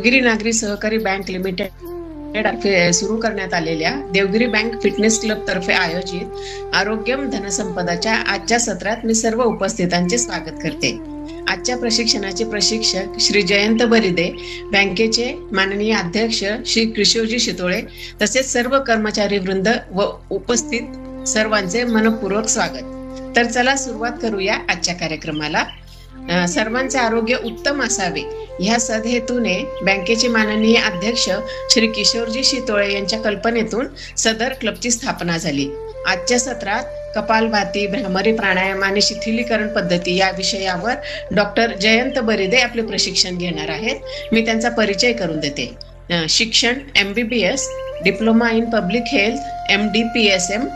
देवगिरी नागरी सहकारी bank limited सुरू करण्यात आलेल्या देवगिरी बँक फिटनेस क्लब तर्फे आयोजित आरोग्यम धनसंपदाच्या आजच्या सत्रात मी सर्व उपस्थितांचे स्वागत करते। आजच्या प्रशिक्षणाचे प्रशिक्षक श्री जयंत बरिदे, बँकेचे माननीय अध्यक्ष श्री किशोरजी शितोळे तसेच सर्व कर्मचारी वृंद व उपस्थित सर्वांचे मनपूर्वक स्वागत। तर चला सुरुवात करूया आजच्या कार्यक्रमाला। सर्वांचे आरोग्य उत्तम असावे ह्या सदहेतूने बँकेचे माननीय अध्यक्ष श्री किशोरजी शितोळे यांच्या कल्पनेतून सदर क्लबची स्थापना झाली। आजच्या सत्रात कपालभाती, भ्रामरी प्राणायाम आणि शिथिलीकरण पद्धती या विषयावर डॉक्टर जयंत बरिदे आपले प्रशिक्षण घेणार आहेत। मी त्यांचा परिचय करून देते। शिक्षण MBBS, diploma in public health MD-PSM,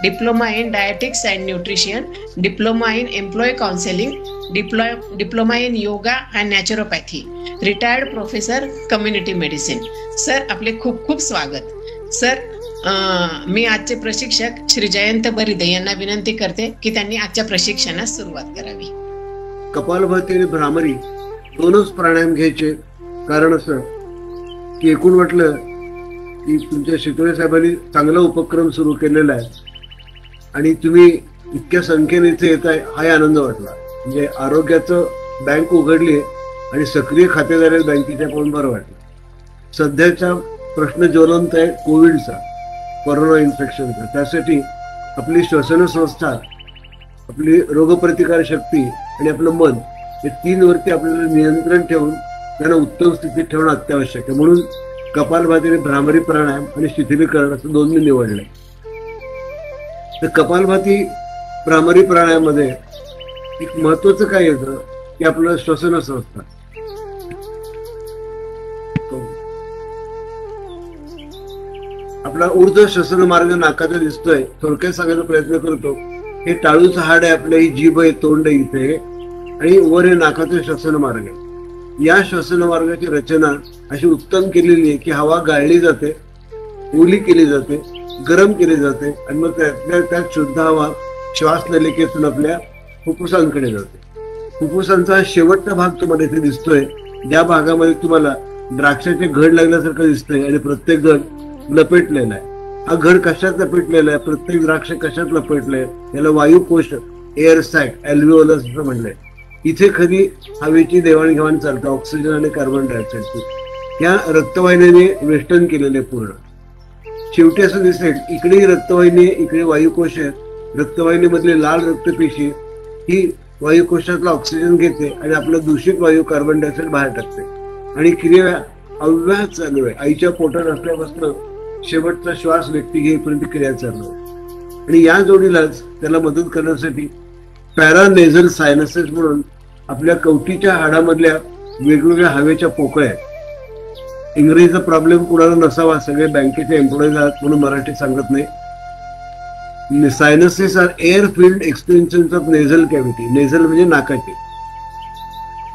diploma in dietetics and nutrition, diploma in employ counselling, diploma in yoga and naturopathy, retired professor community medicine. Sir आपले खूप खूप स्वागत। सर मी आजचे प्रशिक्षक श्री जयंत बरिदे यांना विनंती करते की त्यांनी आजच्या प्रशिक्षणास सुरुवात करावी। कपालभाती आणि भ्रामरी दोनच प्राणायाम घ्यायचे, कारण असं की एकूण म्हटलं की तुमच्या शितोळे साहेबांनी चांगला उपक्रम सुरू केलेला आहे आणि तुम्ही इतक्या संख्येने इथे येत आहे हाही आनंद वाटला। म्हणजे आरोग्याचं बँक उघडली आणि सक्रिय खातेदार आहेत बँकेच्या, पण बरं वाटलं। सध्याचा प्रश्न ज्वलंत आहे कोविडचा, कोरोना इन्फेक्शनचा। त्यासाठी आपली श्वसन संस्था, आपली रोगप्रतिकार शक्ती आणि आपलं मन हे तीन वरती आपल्याला नियंत्रण ठेवून त्यांना उत्तम स्थितीत ठेवणं अत्यावश्यक आहे। म्हणून कपालभाती आणि भ्रामरी प्राणायाम आणि शिथिलीकरण असं दोन मी निवडले। तर कपालभाती भ्रामरी प्राणायाममध्ये एक महत्वाचं काय येतं की आपलं श्वसन संस्था, आपला ऊर्ध्व श्वसन मार्ग नाकाचा दिसतोय, थोडक्यात सांगायचा प्रयत्न करतो। हे टाळूचं हाड आहे, आपलं ही जीभ आहे, तोंड आहे इथे, आणि वर हे नाकाचं श्वसन मार्ग आहे। या श्वसन मार्गाची रचना अशी उत्तम केलेली आहे की हवा गाळली जाते, ओली केली जाते, गरम केली जाते आणि मग त्यात शुद्ध हवा श्वास नलिकेतून आपल्या फुफ्फुसांकडे जाते। फुफ्फुसांचा शेवटचा भाग तुम्हाला इथे दिसतोय, ज्या भागामध्ये तुम्हाला द्राक्षाचे घड लागल्यासारखं दिसतंय आणि प्रत्येक घड लपेटलेला आहे। हा घड कशात लपेटलेला आहे, प्रत्येक द्राक्ष कशात लपेटलंय, याला वायुकोश, एअर सॅक, अल्व्हिओलस असं म्हणलंय। इथे खरी हवेची देवाणघेवाण चालते, ऑक्सिजन आणि कार्बन डायऑक्साईडची। या रक्तवाहिनीने वेष्टन केलेले पूर्ण। शेवटी असं दिसेल इकडे रक्तवाहिनी, इकडे वायुकोश आहे। रक्तवाहिनीमधली लाल रक्तपेशी ही वायुकोशातला ऑक्सिजन घेते आणि आपला दूषित वायू कार्बन डायऑक्साईड बाहेर टाकते आणि क्रिया अव्याहत चालू आहे। आईच्या पोटात असल्यापासून शेवटचा श्वास व्यक्ती घेईपर्यंत क्रिया चालू आहे। आणि या जोडीलाच त्याला मदत करण्यासाठी पॅरानेझल सायनसेस म्हणून आपल्या कवटीच्या हाडामधल्या वेगवेगळ्या हवेच्या पोकळ्या आहेत। इंग्रजीचा प्रॉब्लेम कुणाला नसावा, सगळे बँकेचे एम्प्लॉईज आहात म्हणून मराठी सांगत नाही। Sinuses are air filled extensions of nasal cavity. Nasal म्हणजे नाकाचे।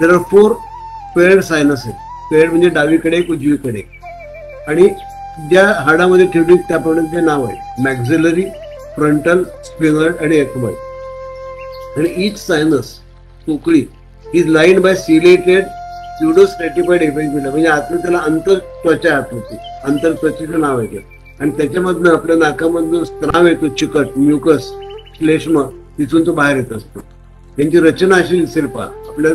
There are 4 paired sinuses. Paired म्हणजे डावीकडे एक, उजवीकडे एक, आणि ज्या हाडामध्ये ठेवली त्याप्रमाणे ते नाव आहे मॅक्झिलरी, फ्रंटल, स्पिनर्ड आणि एक्मॉइड। आणि ईच सायनस पोकळी इज लाईन्ड बाय सिलेटेड प्युडोस्ट्रॅटिफाइड एपिथेलियम, म्हणजे आतमध्ये त्याला अंतर त्वचा आतमध्ये, अंतर त्वचेचं नाव आहे। आणि त्याच्यामधनं आपल्या नाकामधनं स्त्राव येतो, चिकट, म्युकस, श्लेष्म, तिथून तो बाहेर येत असतो। त्यांची रचना अशी दिसेल पहा। आपल्या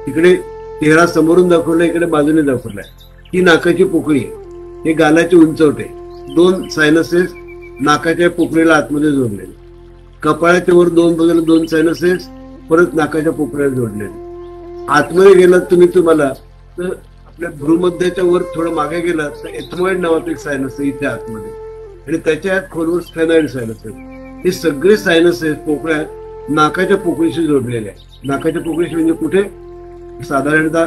इकडे चेहरा समोरून दाखवला, इकडे बाजूने दाखवलाय, ही नाकाची पोकळी आहे। हे गालाचे उंचवटे, 2 सायनसेस नाकाच्या पोकळीला आतमध्ये जोडलेले, कपाळाच्या वर 2 बाजूला 2 सायनसेस परत नाकाच्या पोकळीला जोडलेले। आतमध्ये गेलात तुम्ही तुम्हाला तर आपल्या भ्रूमध्याच्या वर थोडं मागे गेलात तर एथमॉइड नावाचं एक सायनस आहे इथे आतमध्ये, आणि त्याच्या आत खोलवर स्फेनॉइड सायनस आहे। हे सगळे सायनसेस पोकळ्या नाकाच्या पोकळीशी जोडलेले आहेत। नाकाच्या पोकळीशी म्हणजे कुठे, साधारणतः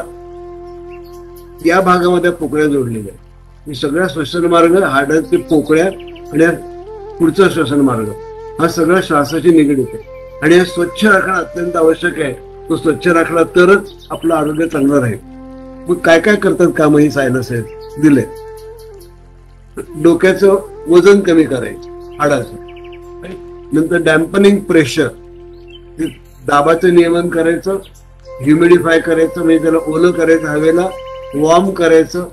या भागामध्ये पोकळ्या जोडलेल्या आहेत। हे सगळ्या श्वसन मार्ग, हाडाचे पोकळ्या आणि पुढचा श्वसन मार्ग हा सगळा श्वासाची निगडीत आहे। आणि हे स्वच्छ राखणं अत्यंत आवश्यक आहे। तो स्वच्छ राखला तरच आपलं आरोग्य चांगलं राहील। मग काय काय करतात काम ही सायनसेस दिले? डोक्याचं वजन कमी करायचं हाडाचं, नंतर डॅम्पनिंग प्रेशर, दाबाचं नियमन करायचं, ह्युमिडिफाय करायचं, म्हणजे त्याला ओलं करायचं हवेला, वॉर्म करायचं,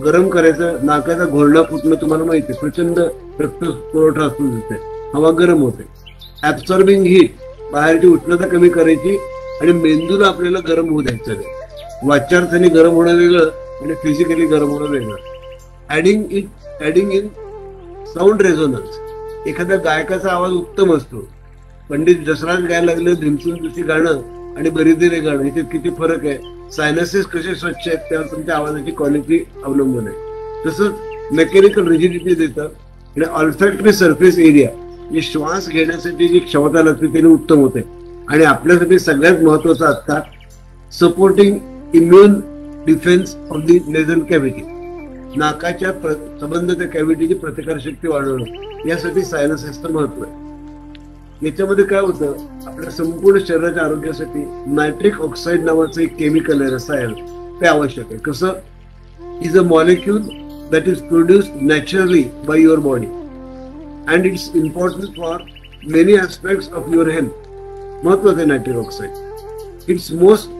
गरम करायचं. नाकाचा घोळणा फुटणं तुम्हाला माहिती आहे, प्रचंड रक्त पुरवठा असतो तिथे, हवा गरम होते. ऍब्सॉर्बिंग हीट, बाहेरची उष्णता कमी करायची आणि मेंदूला आपल्याला गरम होऊ द्यायचं नाही. वाचार्थाने गरम होणं वेगळं आणि फिजिकली गरम होणं वेगळं. ऍडिंग इन साऊंड रेझोनन्स, एखाद्या गायकाचा आवाज उत्तम असतो. पंडित जसराज गायला लागलं धिमसून दुसरी गाणं आणि बरीदिरे गाणं, याच्यात किती फरक आहे. सायनसेस कसे स्वच्छ आहेत त्यावर तुमच्या आवाजाची क्वालिटी अवलंबून आहे. तसंच मेकॅनिकल रिजिडिटी देतं आणि ऑल्फॅक्टरी सरफेस एरिया, जे श्वास घेण्यासाठी जी क्षमता लागते त्याने उत्तम होते. आणि आपल्यासाठी सगळ्यात महत्वाचं आता supporting immune defence of the nasal cavity, नाकाच्या संबंधित कॅव्हिटीची प्रतिकारशक्ती वाढवणं, यासाठी सायनसेसचं महत्व आहे. याच्यामध्ये काय होतं, आपल्या संपूर्ण शरीराच्या आरोग्यासाठी नायट्रिक ऑक्साईड नावाचं एक केमिकल आहे, रसायन, ते आवश्यक आहे. कसं, is a molecule that is produced naturally by your body and it's important for many aspects of your health. महत्वाचं आहे nitric oxide. It's most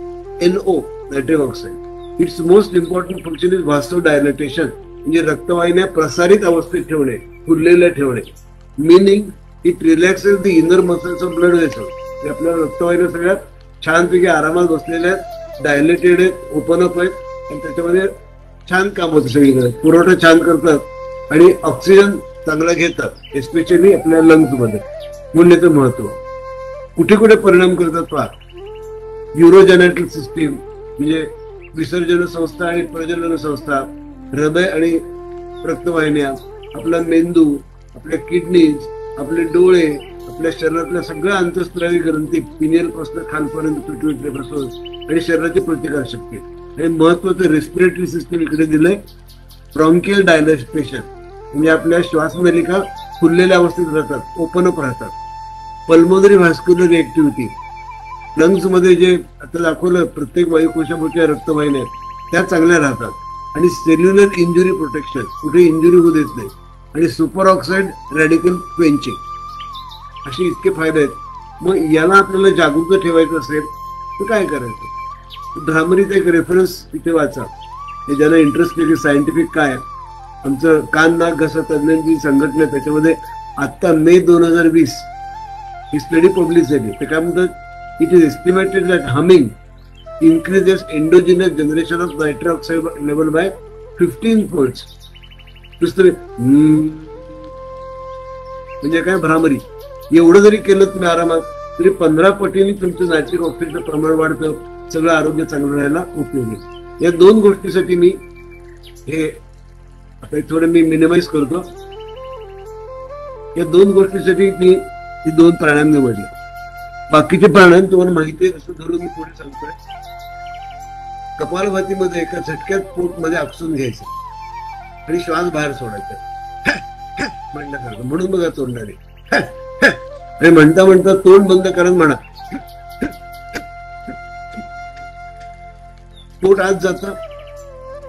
NO, nitric oxide, it's most important function is vasodilatation, म्हणजे रक्तवाहिन्या प्रसारित अवस्थेत ठेवणे, फुललेल्या ठेवणे. Meaning it relaxes the inner muscles of blood vessels, आपल्या रक्तवाहिन्या सगळ्यात छानपैकी आरामात बसलेल्या आहेत, डायलेटेड आहेत, ओपन अप आहेत आणि त्याच्यामध्ये छान काम होतं, सगळीकडे पुरवठा छान करतात आणि ऑक्सिजन चांगला घेतात, एस्पेशली आपल्या लंग्स मध्ये. म्हणून याचं महत्व. कुठे कुठे परिणाम करतात पहा. युरोजेनेटिक सिस्टीम, म्हणजे विसर्जन संस्था आणि प्रजनन संस्था, हृदय आणि रक्तवाहिन्या, आपला मेंदू, आपल्या किडनीज, आपले डोळे, आपल्या शरीरातल्या सगळ्या अंतःस्त्रावी ग्रंथी, पिनियल पासून खालपर्यंत, पिट्युटरीपासून, आणि शरीराची प्रतिकारशक्ती. आणि महत्वाचं रेस्पिरेटरी सिस्टीम इकडे दिलंय. ब्रॉन्कियल डायलेटेशन, म्हणजे आपल्या श्वासनलिका फुललेल्या अवस्थेत राहतात, ओपन अप राहतात. पल्मोनरी व्हास्क्युलर ऍक्टिव्हिटी, लंग्स मध्ये जे आता दाखवलं, प्रत्येक वायुकोशाभोवच्या रक्तवाहिन्या त्या चांगल्या राहतात. आणि सेल्युलर इंजुरी प्रोटेक्शन, कुठे इंजुरी होऊ देत नाही. आणि सुपर ऑक्साईड रॅडिकल क्वेंचिंग, असे इतके फायदे आहेत. मग याला आपल्याला जागरूक ठेवायचं असेल तर काय करायचं. भ्रामरीचा एक रेफरन्स इथे वाचा, हे ज्यांना इंटरेस्ट आहे की सायंटिफिक काय. आमचं कान नाक घसा तज्ञांची संघटना, त्याच्यामध्ये आता मे 2020 ही स्टडी पब्लिश झाली. ते काय म्हणतात, it is estimated that humming increases endogenous generation of nitric oxide level by 15 folds. म्हणजे काय, भ्रामरी. एवढं जरी केलं तुम्ही आरामात तरी 15 पटीने तुमचं नायट्रिक ऑक्साईडचं प्रमाण वाढतं, सगळं आरोग्य चांगलं राहायला उपयोगी. या दोन गोष्टीसाठी मी हे आता थोडं मी मिनिमाइज करतो. या दोन गोष्टीसाठी मी ही 2 प्राणायाम निवडले. बाकीचे प्राणायाम तुम्हाला माहिती आहे असं धरून मी पुढे सांगतोय. कपालभातीमध्ये एका झटक्यात पोट मध्ये आपसून घ्यायचं आणि श्वास बाहेर सोडायचा म्हणण्यासारखं. म्हणून बघा तोंडाने, आणि म्हणता म्हणता तोंड बंद करून म्हणा. पोट आत जातं,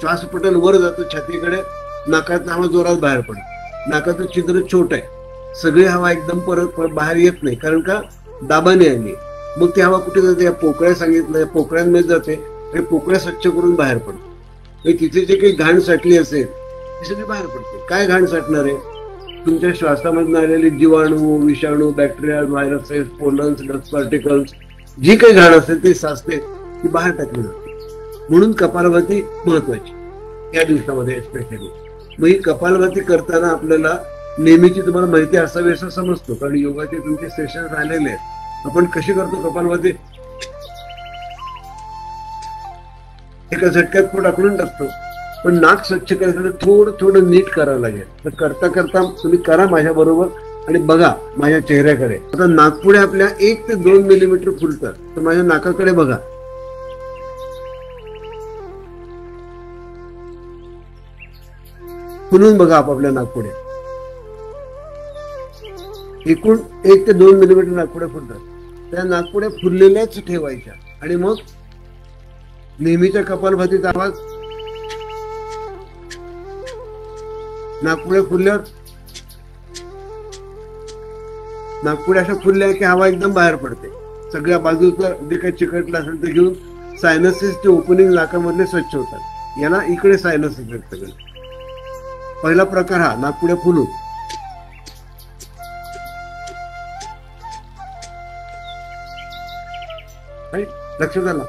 श्वासपटल वर जातं छातीकडे, नाकातून हवा जोरात बाहेर पडत. नाकाचं छिद्र छोट आहे, सगळी हवा एकदम परत बाहेर येत नाही, कारण का दाबाने आली. मग ती हवा कुठे जाते, या पोकळ्या सांगितलं, या पोकळ्यांमध्ये जाते आणि पोकळ्या स्वच्छ करून बाहेर पडते. तिथे जे काही घाण साठली असेल ती सगळी बाहेर पडते. काय घाण साठणार आहे, तुमच्या श्वासामधून आलेले जीवाणू, विषाणू, bacteria, viruses, pollens, dust particles, जी काही घाण असेल ती साचते, ती बाहेर टाकली जाते. म्हणून कपालभाती महत्वाची या दिवसामध्ये स्पेशली. मग ही कपालभाती करताना आपल्याला नेहमीची तुम्हाला माहिती असावी असं समजतो, कारण योगाचे तुमचे सेशन झालेले आहेत. आपण कशी करतो कपालभाती, एका झटक्यात पोट आखडून टाकतो. पण नाक स्वच्छ करायचं थोडं थोडं नीट करावं लागेल. तर करता करता तुम्ही करा माझ्या बरोबर आणि बघा माझ्या चेहऱ्याकडे. आता नाकपुडे आपल्या 1 ते 2 मिलीमीटर फुलतात, तर माझ्या नाकाकडे बघा. फुलून बघा आपापल्या नाकपुडे. एकूण 1 ते 2 मिलीमीटर नाकपुड्या फुलतात. त्या नाकपुड्या फुललेल्याच ठेवायच्या आणि मग नेहमीच्या कपालभातीचा आवाज. नाकपुड्या फुलल्यावर, नाकपुड्या अशा फुलल्या की हवा एकदम बाहेर पडते. सगळ्या बाजूचं जे काही चिकटलं असेल ते घेऊन सायनसेसचे ओपनिंग नाकामधले स्वच्छ होतात. याला इकडे सायनस व्यक्त करते. पहिला प्रकार हा नाकपुड्या फुलून, लक्षात आला.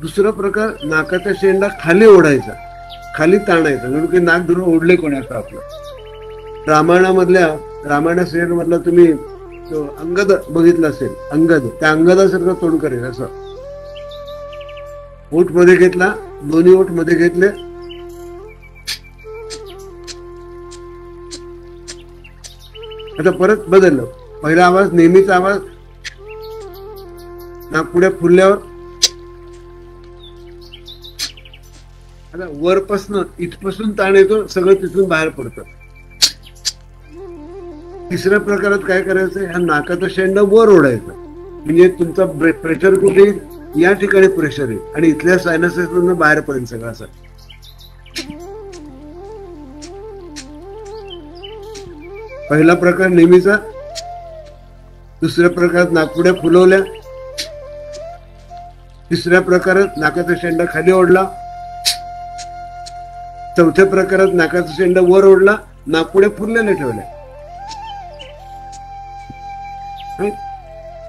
दुसरा प्रकार नाकाचा शेंडा खाली ओढायचा, खाली ताणायचा, म्हणून की नाक धरून ओढले कोणी असं आपलं. रामायण सिरियल मधला तुम्ही अंगद बघितलं असेल, अंगद त्या अंगदासारखं तोंड करेल असं. ओठ मध्ये घेतला, दोन्ही ओठ मध्ये घेतले, आता परत बदललं. पहिला आवाज नेहमीचा आवाज, नाकपुड्या फुलल्यावर आता वरपासून इथपासून ताण येतो, सगळं तिथून बाहेर पडतं. तिसऱ्या प्रकारात काय करायचं, ह्या नाकाचा शेंडा वर ओढायचा, म्हणजे तुमचा प्रेशर कुठे या ठिकाणी प्रेशर येईल आणि इथल्या सायनसेस मधून बाहेर पडेल सगळं असं. पहिला प्रकार नेहमीचा. दुसऱ्या प्रकारात नाकपुड्या फुलवल्या. तिसऱ्या प्रकारात नाकाचा शेंडा खाली ओढला. चौथ्या प्रकारात नाकाचा शेंडा वर ओढला, नाकपुड्या फुललेल्या ठेवल्या.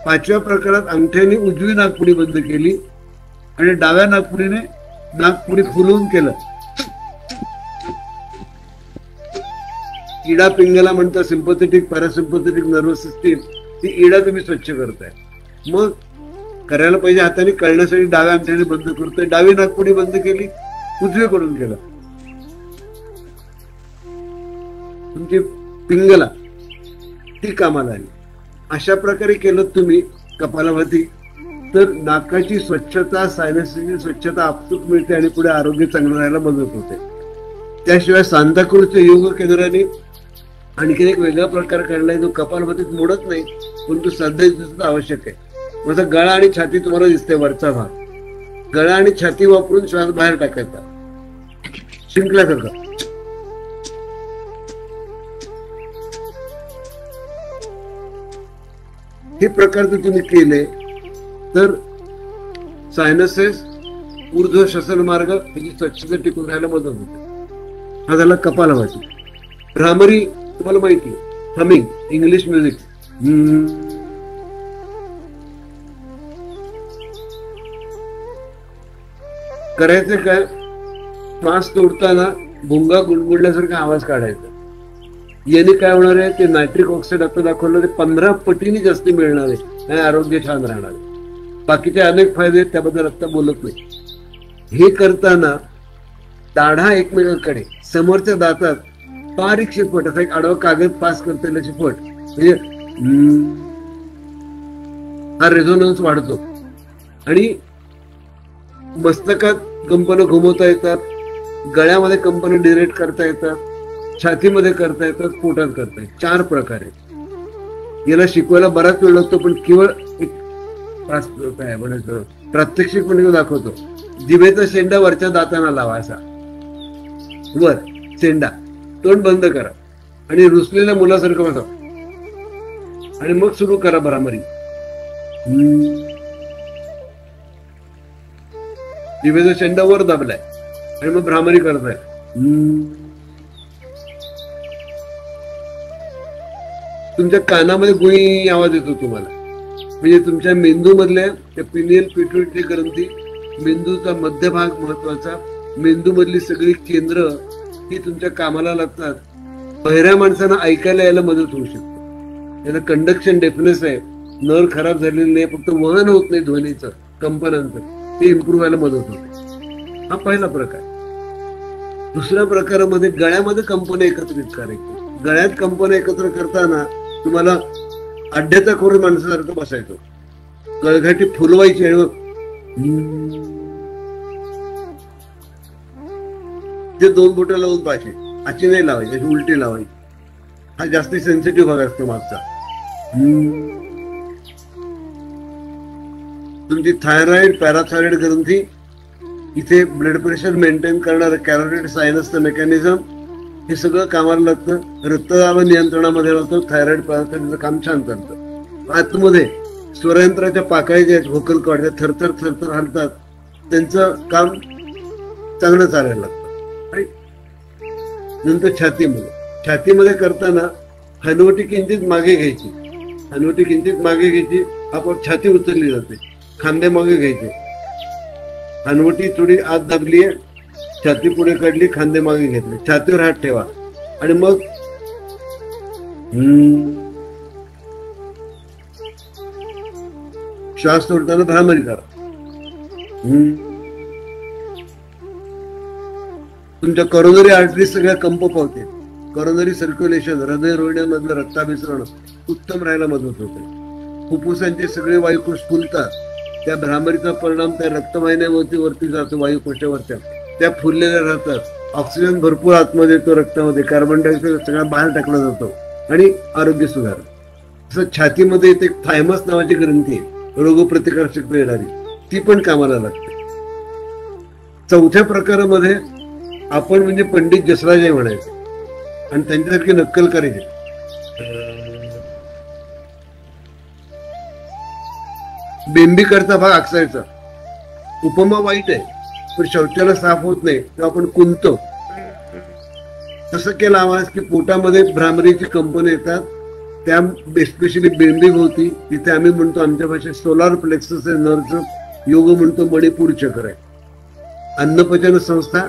पाचव्या प्रकारात अंगठ्याने उजवी नाकपुडी बंद केली आणि डाव्या नाकपुडीने नाकपुडी फुलवून केलं. इडा पिंगला म्हणतात, सिंपथेटिक पॅरासिम्पथेटिक नर्वस सिस्टीम, ती इडा तुम्ही स्वच्छ करताय. मग करायला पाहिजे हाताने, कळण्यासाठी डाव्या अंगठ्याने बंद करतोय. डावी नाकपुडी बंद केली, उजवीकडून केलं. तुमची पिंगला ती कामाला आली. अशा प्रकारे केलं तुम्ही कपालभाती, तर नाकाची स्वच्छता, सायनसची स्वच्छता आपसूक मिळते आणि पुढे आरोग्य चांगलं राहायला मदत होते. त्याशिवाय सांताक्रूजच्या योग केंद्राने आणखी एक वेगळा प्रकार काढलाय, जो कपालभातीत मोडत नाही, परंतु सध्या आवश्यक आहे. माझा गळा आणि छाती तुम्हाला दिसते, वरचा भाग. गळा आणि छाती वापरून श्वास बाहेर टाकायचा, शिंकल्यासारखं. हे प्रकार जर तुम्ही केले तर सायनसेस, ऊर्ध्व श्वसन मार्ग याची स्वच्छता टिकून राहायला मदत होते. हा झाला कपालभाती. भ्रामरी तुम्हाला माहिती आहे, हमिंग, इंग्लिश म्युझिक. करायचं काय, श्वास तोडताना भुंगा गुणगुणल्यासारखा आवाज काढायचा. याने काय होणार आहे, ते नायट्रिक ऑक्साईड आता दाखवलं, ते 15 पटीने जास्त मिळणार आहे आणि आरोग्य छान राहणार आहे. बाकीचे अनेक फायदे आहेत, त्याबद्दल आता बोलत नाही. हे करताना दाढा एकमेकांकडे, समोरच्या दातात बारीक शिफट, असा एक आडवा कागद पास करता येईल शिफट, म्हणजे हा रेझोनन्स वाढतो. आणि मस्तकात कंपनं घुमवता येतात, गळ्यामध्ये कंपनं डिरेक्ट करता येतात, छातीमध्ये करता येतात, पोटात करता येतात. 4 प्रकार आहेत. याला शिकवायला बराच वेळ लागतो, पण केवळ एक काय म्हणायचं प्रात्यक्षिक म्हणजे दाखवतो. जिभेचा शेंडा वरच्या दातांना लावा, असा वर शेंडा, तोंड बंद करा आणि रुसलेल्या मुलासारखं बसा आणि मग सुरू करा भ्रामरी. जिभेचा शेंडा वर दाबलाय आणि मग भ्रामरी करताय. तुमच्या कानामध्ये गुई आवाज येतो तुम्हाला, म्हणजे तुमच्या मेंदू मधल्या त्या पिनियल पिट्युटरी ग्रंथी, मेंदूचा मध्यभाग महत्वाचा, मेंदू मधली सगळी केंद्र ही तुमच्या कामाला लागतात. बहिऱ्या माणसांना ऐकायला यायला मदत होऊ शकते. त्याला कंडक्शन डेफनेस आहे, नर खराब झालेली नाही, फक्त वहन होत नाही ध्वनीचं, कंपनांचं, ते इम्प्रूव्ह व्हायला मदत होते. हा पहिला प्रकार. दुसऱ्या प्रकारामध्ये गळ्यामध्ये कंपन एकत्रित करायची. गळ्यात कंपन एकत्र करताना तुम्हाला अड्ड्याचा खोर माणसासारखं बसायचं, गळघाटी फुलवायची आणि ते 2 बोटं लावून पाहिजे, अशी नाही लावायची, अशी उलटी लावायची. हा जास्ती सेन्सिटिव्ह भाग असतो मागचा. तुमची थायरॉइड, पॅराथायरॉइड ग्रंथी, इथे ब्लड प्रेशर मेंटेन करणारं कॅरोटिड सायनसचं मेकॅनिझम, हे सगळं कामाला लागतं. रक्तदाब नियंत्रणामध्ये राहतो. थायरॉइड पॅराथायरॉइडचं काम छान करतं. आतमध्ये स्वरयंत्राच्या पाकळ्या ज्या आहेत, व्होकल कॉर्ड, थरथर थरथर हलतात, त्यांचं काम चांगलं चालायला लागतं. आणि नंतर छातीमध्ये करताना हनुवटी किंचित मागे घ्यायची, आपोआप छाती उचलली जाते. खांदे मागे घ्यायचे, हनुवटी थोडी आत दाबलीये, छाती पुढे काढली, खांदे मागे घेतले, छातीवर हात ठेवा आणि मग श्वास सोडताना भ्रामरी करा. तुमच्या करोनरी आर्टरी सगळ्या कंप पावते. करोनरी सर्क्युलेशन, हृदय रोहिण्यामधलं रक्ताभिसरण उत्तम राहायला मदत होते. फुफ्फुसांचे सगळे वायुकोश फुलतात. त्या भ्रामरीचा परिणाम त्या रक्तवाहिन्यावरती वरती जातो, वायुकोशावरच्या त्या फुललेल्या राहतात. ऑक्सिजन भरपूर आतमध्ये येतो रक्तामध्ये, कार्बन डायऑक्साईड सगळा बाहेर टाकला जातो आणि आरोग्य सुधारतं. असं छातीमध्ये एक थायमस नावाची ग्रंथी आहे, रोगप्रतिकार शक्ती येणारी, ती पण कामाला लागते. चौथ्या प्रकारामध्ये आपण म्हणजे पंडित जसराज म्हणायचे आणि त्यांच्यासारखी नक्कल करायची. बेंबीकडचा भाग आकसायचा. उपमा वाईट आहे, पण शौचाला साफ होत नाही तेव्हा आपण कुंतो. तसं केला आवाज की पोटामध्ये भ्रामरीची कंपन येतात, त्या स्पेशली बेंबी होती, तिथे आम्ही म्हणतो आमच्या भाषेत सोलार प्लेक्सस आहे, नर्व्हचं योग म्हणतो मणिपूर चक्र आहे. अन्नपचन संस्था,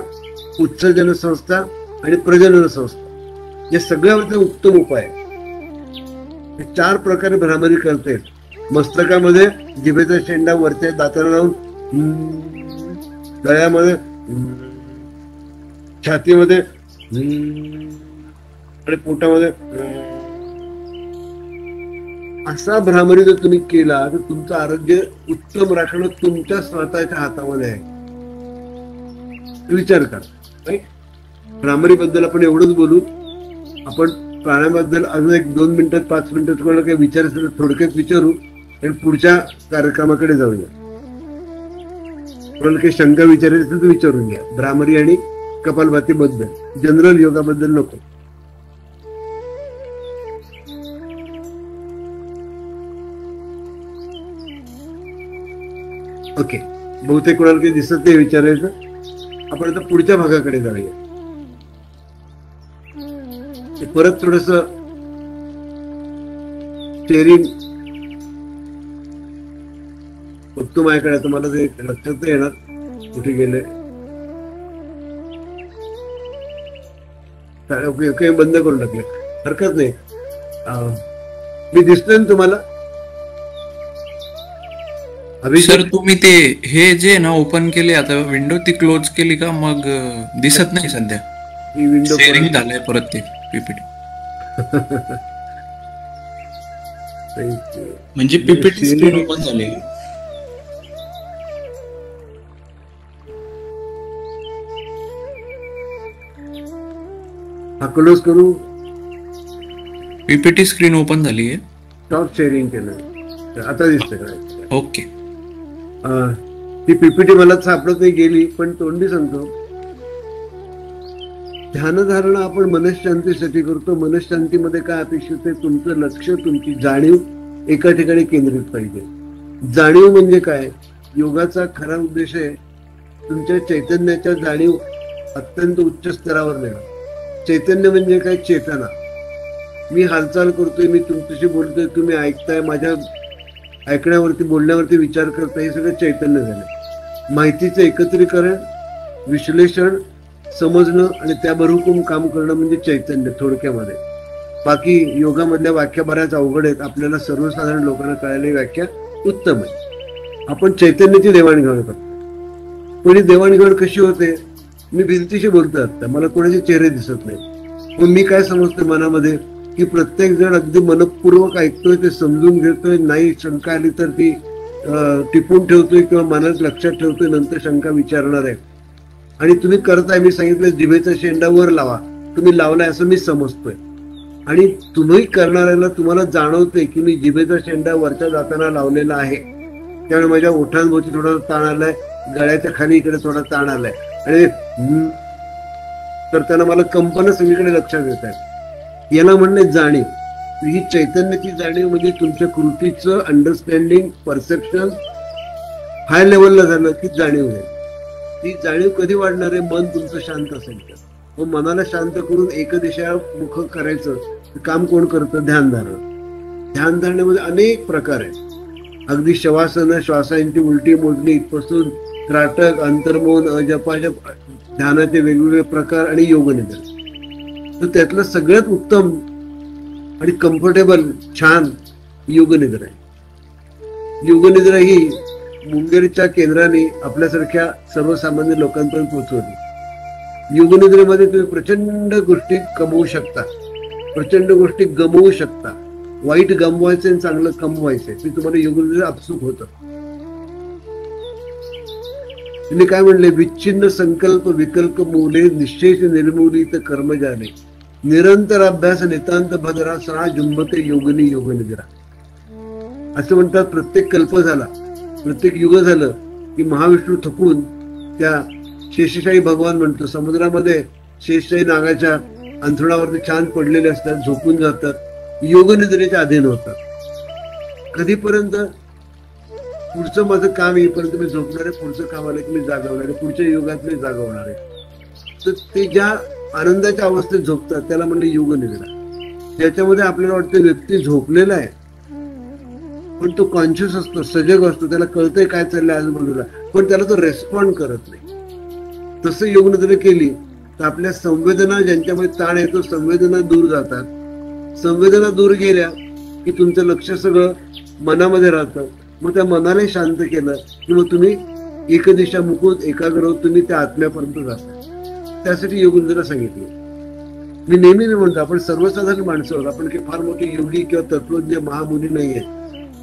उत्सर्जन संस्था आणि प्रजनन संस्था या सगळ्यावरचे उत्तम उपाय. हे 4 प्रकारे भ्रामरी करते. मस्तकामध्ये जिभेचा शेंडा वरच्या दाताला लावून, गळ्यामध्ये, छातीमध्ये आणि पोटामध्ये असा भ्रामरी जर तुम्ही केला तर तुमचं आरोग्य उत्तम राखणं तुमच्या स्वतःच्या हातामध्ये आहे. विचार करा. भ्रामरी बद्दल आपण एवढंच बोलू. आपण प्राण्याबद्दल अजून 1-2 मिनिटात 5 मिनिटात कोणाला काही विचारायचं थोडक्यात विचारू आणि पुढच्या कार्यक्रमाकडे जाऊया. कोणाला काही शंका विचारायची तर विचारून घ्या. भ्रामरी आणि कपालभाती बद्दल, जनरल योगाबद्दल नको. ओके, बहुतेक कोणाला काही दिसत नाही विचारायचं. आपण आता पुढच्या भागाकडे जाऊया. परत थोडस स्टेरिंग बघतो माझ्याकडे. तुम्हाला ते लक्षात येणार कुठे गेले. ओके, बंद करून टाकले, हरकत नाही. मी दिसतोय ना तुम्हाला? सर तुम्ही ते हे जे ना ओपन केले, आता विंडो ती क्लोज केली का मग दिसत नाही सध्या. ही विंडो शेअरिंग झालंय परत ते पीपीटी. म्हणजे पीपीटी स्क्रीन ओपन झाली. हा क्लोज करू. पीपीटी स्क्रीन ओपन झाली आहे. टॉप शेअरिंग केलं, आता दिसतंय का? ओके. ती पीपीटी मला सापडत नाही गेली, पण तोंडी सांगतो. ध्यानधारणा आपण मनशांतीसाठी करतो. मनशांतीमध्ये काय अपेक्षित आहे? तुमचं लक्ष, तुमची जाणीव एका ठिकाणी केंद्रित पाहिजे. जाणीव म्हणजे काय? योगाचा खरा उद्देश आहे तुमच्या चैतन्याच्या जाणीव अत्यंत उच्च स्तरावर नेणं. चैतन्य म्हणजे काय? चेतना. मी हालचाल करतोय, मी तुमच्याशी बोलतोय, तुम्ही ऐकताय, माझ्या ऐकण्यावरती, बोलण्यावरती विचार करताय, हे सगळं चैतन्य झालं. माहितीचं एकत्रीकरण, विश्लेषण, समजणं आणि त्याबरोबर काम करणं म्हणजे चैतन्य थोडक्यामध्ये. बाकी योगामधल्या व्याख्या बऱ्याच अवघड आहेत, आपल्याला सर्वसाधारण लोकांना कळायला व्याख्या उत्तम आहे. आपण चैतन्याची देवाणघेवाण करतो. पण ही देवाणघेवाण कशी होते? मी भिंतीशी बोलतो आता, मला कोणाचे चेहरे दिसत नाही, पण मी काय समजतोय मनामध्ये की प्रत्येक जण अगदी मनपूर्वक ऐकतोय, ते समजून घेतोय. नाही शंका आली तर ती टिपून ठेवतोय किंवा मनात लक्षात ठेवतोय, नंतर शंका विचारणार आहे. आणि तुम्ही करताय, मी सांगितलं जिभेचा शेंडा वर लावा, तुम्ही लावलाय असं मी समजतोय. आणि तुम्ही करणाऱ्याला तुम्हाला जाणवतंय की मी जिभेचा शेंडा वरच्या जाताना लावलेला आहे, त्यामुळे माझ्या ओठांभोवती थोडा ताण आलाय, गळ्याच्या खाली इकडे थोडा ताण आलाय आणि करताना मला कंपन सगळीकडे लक्षात येत आहे. याला म्हणणे जाणीव. ही चैतन्याची जाणीव म्हणजे तुमच्या कृतीचं अंडरस्टँडिंग, परसेप्शन हाय लेवलला झालं की जाणीव आहे. ती जाणीव कधी वाढणार आहे? मन तुमचं शांत असेल तर. मग मनाला शांत करून एकदिशामुख करायचं काम कोण करतं? ध्यानधारणा. ध्यानधारणेमध्ये अनेक प्रकार आहेत. अगदी शवासन, श्वासांची उलटी मोजणी इथपासून त्राटक, अंतर्मौन, अजपाजप, ध्यानाचे वेगवेगळे प्रकार आणि योगनिद्रा. तर त्यातलं सगळ्यात उत्तम आणि कम्फर्टेबल छान योगनिद्रा आहे. योगनिद्रा ही मुंगेरच्या केंद्राने आपल्यासारख्या सर्वसामान्य लोकांपर्यंत पोहोचवली. योगनिद्रेमध्ये तुम्ही प्रचंड गोष्टी कमवू शकता, प्रचंड गोष्टी गमवू शकता. वाईट गमवायचं आणि चांगलं कमवायचंय ते तुम्हाला योगनिद्रा आपसूक होतं. तिने काय म्हणले? विच्छिन्न संकल्प विकल्प मूले निश्चेष निर्मूलित कर्मजाने निरंतर अभ्यास नितांत भद्रा सहा जुंबते योगनी योगनिद्रा. असं म्हणतात प्रत्येक कल्प झाला, प्रत्येक युग झालं की महाविष्णू थकून त्या शेषशाही भगवान म्हणतो समुद्रामध्ये शेषशाही नागाच्या अंथरुणावरती छान पडलेले असतात, झोपून जातात, योगनिद्रेच्या अधीन होतात. कधीपर्यंत? पुढचं माझं काम येईपर्यंत मी झोपणार आहे, पुढचं काम आलं की मी जागवणार आहे, पुढच्या युगात मी जागवणार आहे. तर ते ज्या आनंदाच्या अवस्थेत झोपतात त्याला म्हणजे योगनिद्रा. ज्याच्यामध्ये आपल्याला वाटतं व्यक्ती झोपलेला आहे पण तो कॉन्शियस असतो, सजग असतो, त्याला कळतंय काय चाललंय आजूबाजूला, पण त्याला तो रेस्पॉन्ड करत नाही. तसं योगनिद्रा केली तर आपल्या संवेदना, ज्यांच्यामध्ये ताण येतो, संवेदना दूर जातात. संवेदना दूर गेल्या की तुमचं लक्ष सगळं मनामध्ये राहतं. मग त्या मनाला शांत केलं की मग तुम्ही एकदिशा मुकून एकाग्र होत तुम्ही त्या आत्म्यापर्यंत जाता. त्यासाठी योगनिद्रा सांगितली. मी नेहमी म्हणतो आपण सर्वसाधारण माणसं आहोत, आपण काही फार मोठे योगी किंवा तत्वज्ञ महामुनी नाहीये.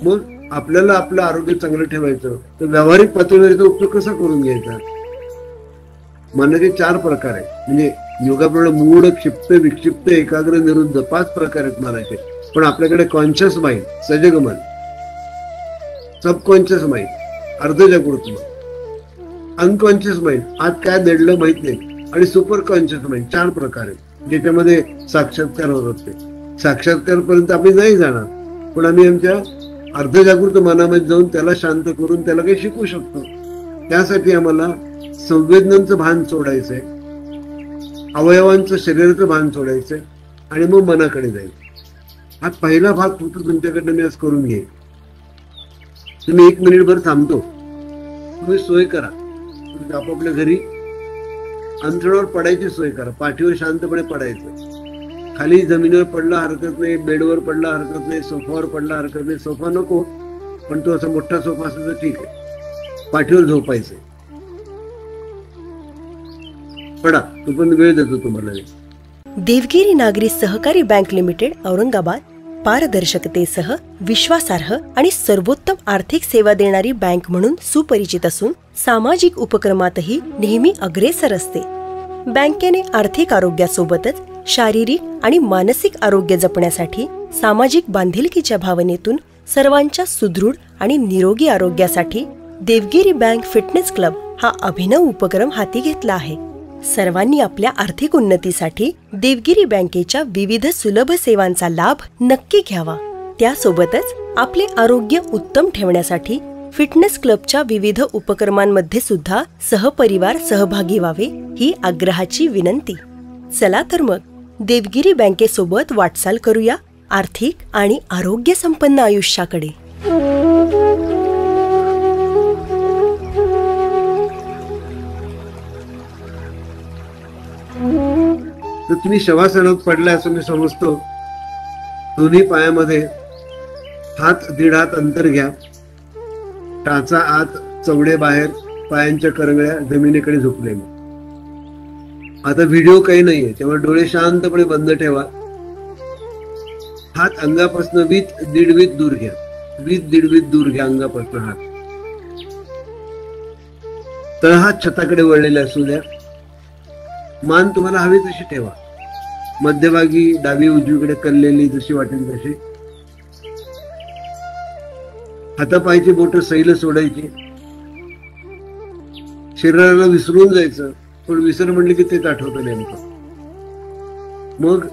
मग आपल्याला आपलं आरोग्य चांगलं ठेवायचं तर व्यावहारिक पातळीवरचा उपयोग कसा करून घ्यायचा? मनाचे 4 प्रकार आहेत. म्हणजे योगाप्रमाणे मूढ, क्षिप्त, विक्षिप्त, एकाग्र, निरुद्ध 5 प्रकार आहेत मनाचे. पण आपल्याकडे कॉन्शियस माइंड, सजग मन, सबकॉन्शियस माइंड, अर्धजागृत मन, अनकॉन्शियस माइंड, आज काय दडलं माहित नाही, आणि सुपर कॉन्शियस माइंड. 4 प्रकार आहेत ज्याच्यामध्ये साक्षात्कार होत असते. साक्षात्कारपर्यंत आम्ही नाही जाणार पण आम्ही आमच्या अर्धजागृत मनामध्ये जाऊन त्याला शांत करून त्याला काही शिकू शकतो. त्यासाठी आम्हाला संवेदनांचं भान सोडायचंय, अवयवांचं शरीराचं भान सोडायचंय आणि मग मनाकडे जायचं. हा पहिला भाग फक्त तुमच्याकडनं मी आज करून घेईन. तुम्ही 1 मिनिटभर थांबतो, तुम्ही सोय करा, तुम्ही आपापल्या घरी अंथरुणावर पडायची सोय करा, पाठीवर शांतपणे पडायचं. खाली जमिनीवर पडला हरकत नाही, बेडवर पडला हरकत नाही, सोफावर पडला हरकत नाही. सोफा नको, पण तो असा मोठा सोफा असेल तर ठीक आहे. पाठीवर झोपायचंय. पडा, तो पण वेळ देतो तुम्हाला. देवगिरी नागरी सहकारी बँक लिमिटेड औरंगाबाद पारदर्शकतेसह विश्वासार्ह आणि सर्वोत्तम आर्थिक सेवा देणारी बँक म्हणून सुपरिचित असून सामाजिक उपक्रमातही नेहमी अग्रेसर असते. बँकेने आर्थिक आरोग्यासोबतच शारीरिक आणि मानसिक आरोग्य जपण्यासाठी सामाजिक बांधिलकीच्या भावनेतून सर्वांच्या सुदृढ आणि निरोगी आरोग्यासाठी देवगिरी बँक फिटनेस क्लब हा अभिनव उपक्रम हाती घेतला आहे. सर्वांनी आपल्या आर्थिक उन्नतीसाठी देवगिरी बँकेच्या विविध सुलभ सेवांचा लाभ नक्की घ्यावा. त्यासोबतच आपले आरोग्य उत्तम ठेवण्यासाठी फिटनेस क्लबच्या विविध उपक्रमांमध्ये सुद्धा सहपरिवार सहभागी व्हावे ही आग्रहाची विनंती. चला तर मग देवगिरी बँकेसोबत वाटचाल करूया आर्थिक आणि आरोग्य संपन्न आयुष्याकडे. तर तुम्ही शवासनात पडलाय असं मी समजतो. दोन्ही पायामध्ये हात 1.5 हात अंतर घ्या. टाचा आत, चवडे बाहेर, पायांच्या करंगळ्या जमिनीकडे झोपलेल्या. आता व्हिडिओ काही नाहीये त्यामुळे डोळे शांतपणे बंद ठेवा. हात अंगापासून 20-1.5 वीत दूर घ्या. 20-1.5 वीत दूर घ्या अंगापासून हात. तळहात छताकडे वळलेले असू द्या. मान तुम्हाला हवी तशी ठेवा. मध्यभागी डावी उजवीकडे कललेली जशी वाटेल तशी. हातापायची बोट सैल सोडायची. शरीराला विसरून जायचं, पण विसर म्हणले की तेच आठवतं नेमकं. मग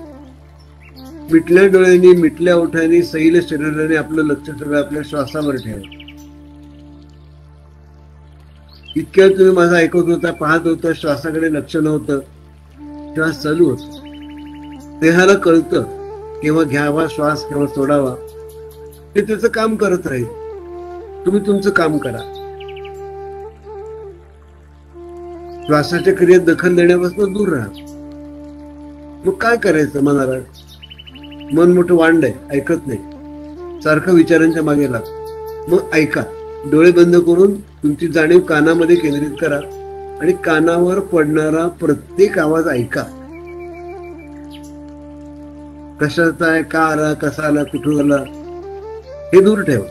मिटल्या डोळ्यांनी, मिटल्या ओठांनी, सैल शरीराने आपलं लक्ष सगळं आपल्या श्वासावर ठेवा. इतक्या तुम्ही माझं ऐकत होता, पाहत होता, श्वासाकडे लक्ष नव्हतं, श्वास चालू होता. देहाला कळतं केव्हा घ्यावा श्वास, केव्हा सोडावा. ते त्याचं काम करत राहील. तुम्ही तुमचं काम करा. श्वासाच्या क्रियेत दखल देण्यापासून दूर राहा. मग काय करायचं मनाला? मन मोठं वांड आहे, ऐकत नाही, सारखं विचारांच्या मागे लाग. मग ऐका. डोळे बंद करून तुमची जाणीव कानामध्ये केंद्रित करा आणि कानावर पडणारा प्रत्येक आवाज ऐका. कशाचा आहे, का आला, कसा आला, कुठून आला, हे दूर ठेवा.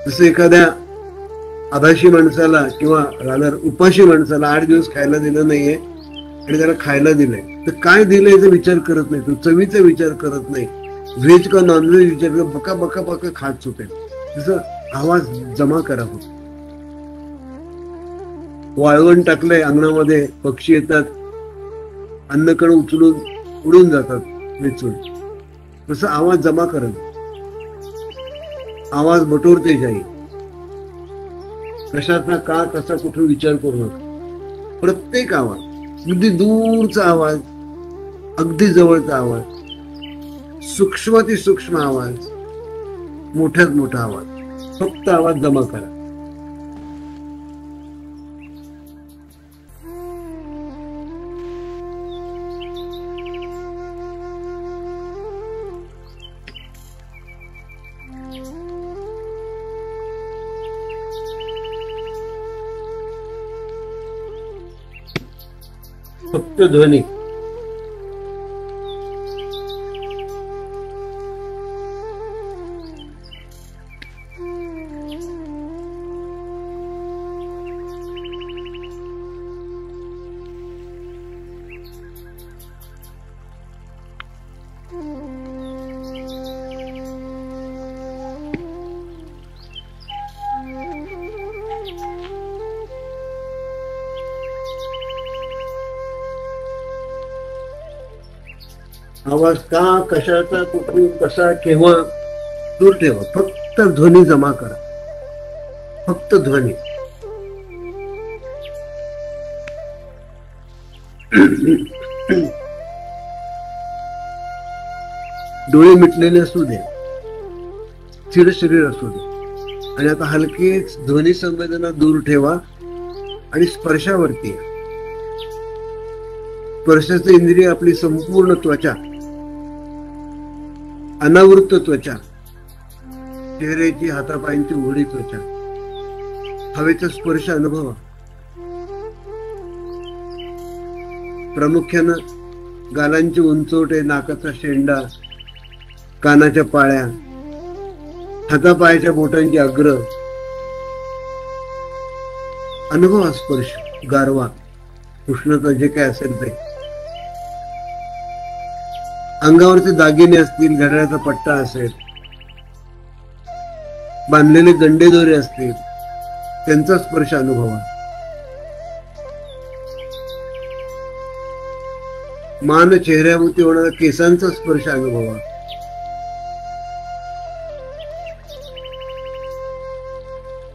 जसं एखाद्या आभाशी माणसाला किंवा राहणार उपाशी माणसाला 8 दिवस खायला दिलं नाहीये आणि त्याला खायला दिलंय, तर काय दिलंय याचा विचार करत नाही, तो चवीचा विचार करत नाही, व्हेज का नॉनव्हेज विचार करत, बका बका बका खात सुटेल. तसं आवाज जमा करा. वाळवण टाकलंय अंगणामध्ये, पक्षी येतात, अन्नकण उचलून उडून जातात वेचून. तसं आवाज जमा करत. आवाज बटोरते जाईल. कशाचा, का, कसा, कुठून विचार करू नका. प्रत्येक आवाज, अगदी दूरचा आवाज, अगदी जवळचा आवाज, सूक्ष्माती सूक्ष्म आवाज, मोठ्यात मोठा आवाज, फक्त आवाज जमा करा. फक्त ध्वनी. आवाज का, कशाचा, कुठून, कसा, केव्हा, दूर ठेवा. फक्त ध्वनी जमा करा. फक्त ध्वनी. डोळे मिटलेले असू दे, स्थिर शरीर असू दे. आणि आता हलकेच ध्वनी संवेदना दूर ठेवा आणि स्पर्शावरती. स्पर्शाचं इंद्रिय आपली संपूर्ण त्वचा, अनावृत त्वचा, चेहऱ्याची, हातापायांची उघडी त्वचा, हवेचा स्पर्श अनुभवा. प्रामुख्यानं गालांची उंचवटे, नाकाचा शेंडा, कानाच्या पाळ्या, हातापायाच्या बोटांची अग्र, अनुभवा स्पर्श, गारवा, उष्णता, जे काय असेल ते. अंगावरचे दागिने असतील, घड्याळाचा पट्टा असेल, बांधलेले गंडेदोरे असतील, त्यांचा स्पर्श अनुभवा. मान चेहऱ्याभोवती होणारा केसांचा स्पर्श अनुभवा.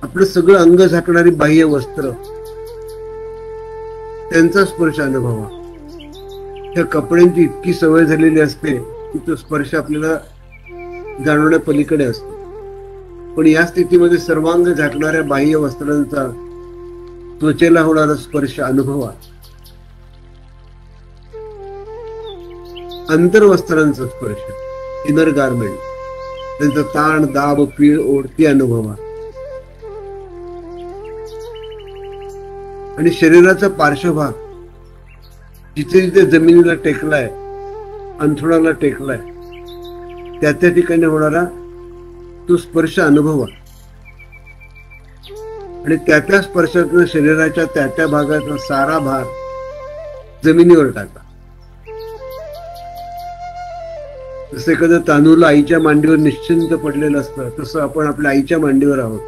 आपलं सगळं अंग झाकणारी बाह्य वस्त्र, त्यांचा स्पर्श अनुभवा. त्या कपड्यांची इतकी सवय झालेली असते की तो स्पर्श आपल्याला जाणवण्या पलीकडे असतो. पण या स्थितीमध्ये सर्वांग झाकणाऱ्या बाह्य वस्त्रांचा त्वचेला होणारा स्पर्श अनुभवा. अंतर्वस्त्रांचा स्पर्श, इनर गारमेंट, त्यांचा ताण, दाब, पीळ, ओढ, ती अनुभवा. आणि शरीराचा पार्श्वभाग, जिथे जिथे जमिनीला टेकलाय, अंथरुणाला टेकलाय, त्या त्या ठिकाणी होणारा तो स्पर्श अनुभवा. आणि त्या त्या स्पर्शातून शरीराच्या त्या त्या भागाचा सारा भार जमिनीवर टाका. जसं एखादं तांदूळ आईच्या मांडीवर निश्चिंत पडलेलं असतं, तसं आपण आपल्या आईच्या मांडीवर आहोत.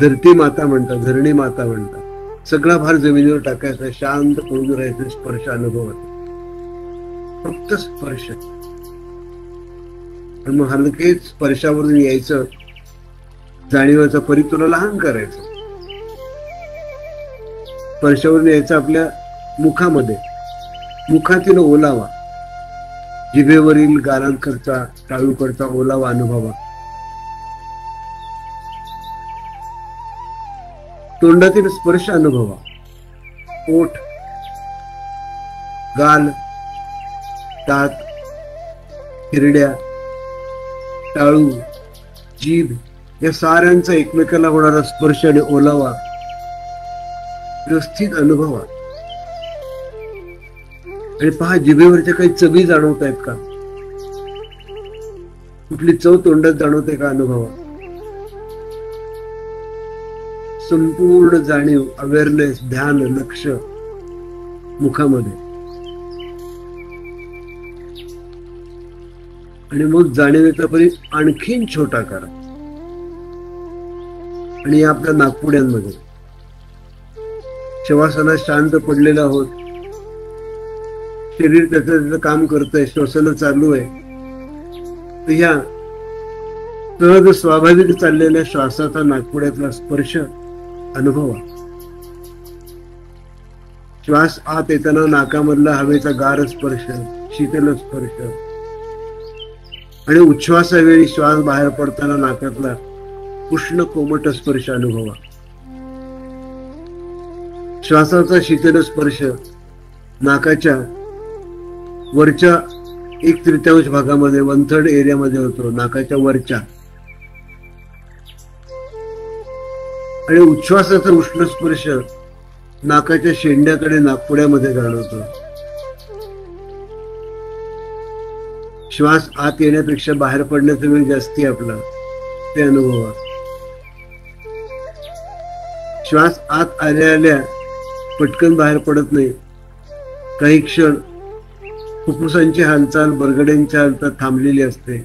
धरती माता म्हणतात, धरणी माता म्हणतात. सगळा भार जमिनीवर टाकायचा, शांत पडून राहायचं, स्पर्श अनुभवाचा. फक्त स्पर्श. आणि मग हलकेच स्पर्शावरून यायचं. जाणीवाचा परी तुला लहान करायचं. स्पर्शावरून यायचं आपल्या मुखामध्ये, मुखातील ओलावा, जिभेवरील गालांकडचा टाळूकडचा ओलावा अनुभवा. तोंडातील स्पर्श अनुभवा. ओठ, गाल, दात, हिरड्या, टाळू, जीभ या साऱ्यांचा एकमेकाला होणारा स्पर्श आणि ओलावा व्यवस्थित अनुभवा. आणि पहा, जिभेवरच्या काही चवी जाणवत आहेत का? कुठली चव तोंडात जाणवते का? अनुभवा. संपूर्ण जाणीव, अवेअरनेस, ध्यान, लक्ष मुखामध्ये. आणि मग जाणीवेचा परी आणखीन छोटा करा. आणि या आपल्या नाकपुड्यांमध्ये शवासनात शांत पडलेलं आहोत. शरीर त्याचं काम करतंय, श्वसन चालू आहे. तर ह्या सहज स्वाभाविक चाललेल्या श्वासाचा नाकपुड्यातला स्पर्श अनुभवा. श्वास आत येताना नाकामधला हवेचा गार स्पर्श, शीतल स्पर्श. आणि उच्छ्वासावेळी श्वास बाहेर पडताना नाकातला उष्ण कोमट स्पर्श अनुभवा. श्वासाचा शीतल स्पर्श नाकाच्या वरच्या 1/3 भागामध्ये, 1/3 एरियामध्ये होतो, नाकाच्या वरच्या. आणि उच्छ्वासाचा उष्ण स्पर्श नाकाच्या शेंड्याकडे, नाकपुड्यामध्ये जाणवतो. श्वास आत येण्यापेक्षा बाहेर पडण्याचा वेळ जास्ती आपला, ते अनुभवा. श्वास आत आल्या आल्या पटकन बाहेर पडत नाही. काही क्षण फुफ्फुसांची हालचाल, बरगड्यांची हालचाल थांबलेली असते.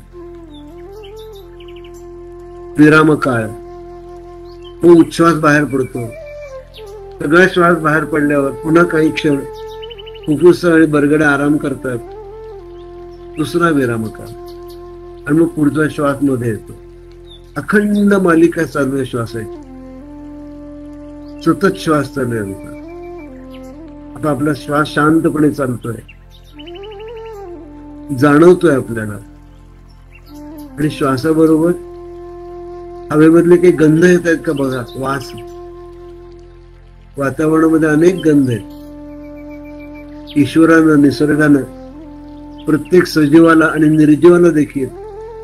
विराम काळ, तो उच्छ्वास बाहेर पडतो. सगळा श्वास बाहेर पडल्यावर पुन्हा काही क्षण फुफ्फुस आणि बरगडे आराम करतात. दुसरा विराम काळ, आणि मग पुढचा श्वास मध्ये येतो. अखंड मालिका चालू आहे श्वासाची. सतत श्वास चालू आहे आमचा. आता आपला श्वास शांतपणे चालतोय, जाणवतोय आपल्याला. आणि श्वासाबरोबर हवेमधले काही गंध येत आहेत का बघा. वास, वातावरणामध्ये अनेक गंध आहेत. ईश्वरानं, निसर्गानं प्रत्येक सजीवाला आणि निर्जीवाला देखील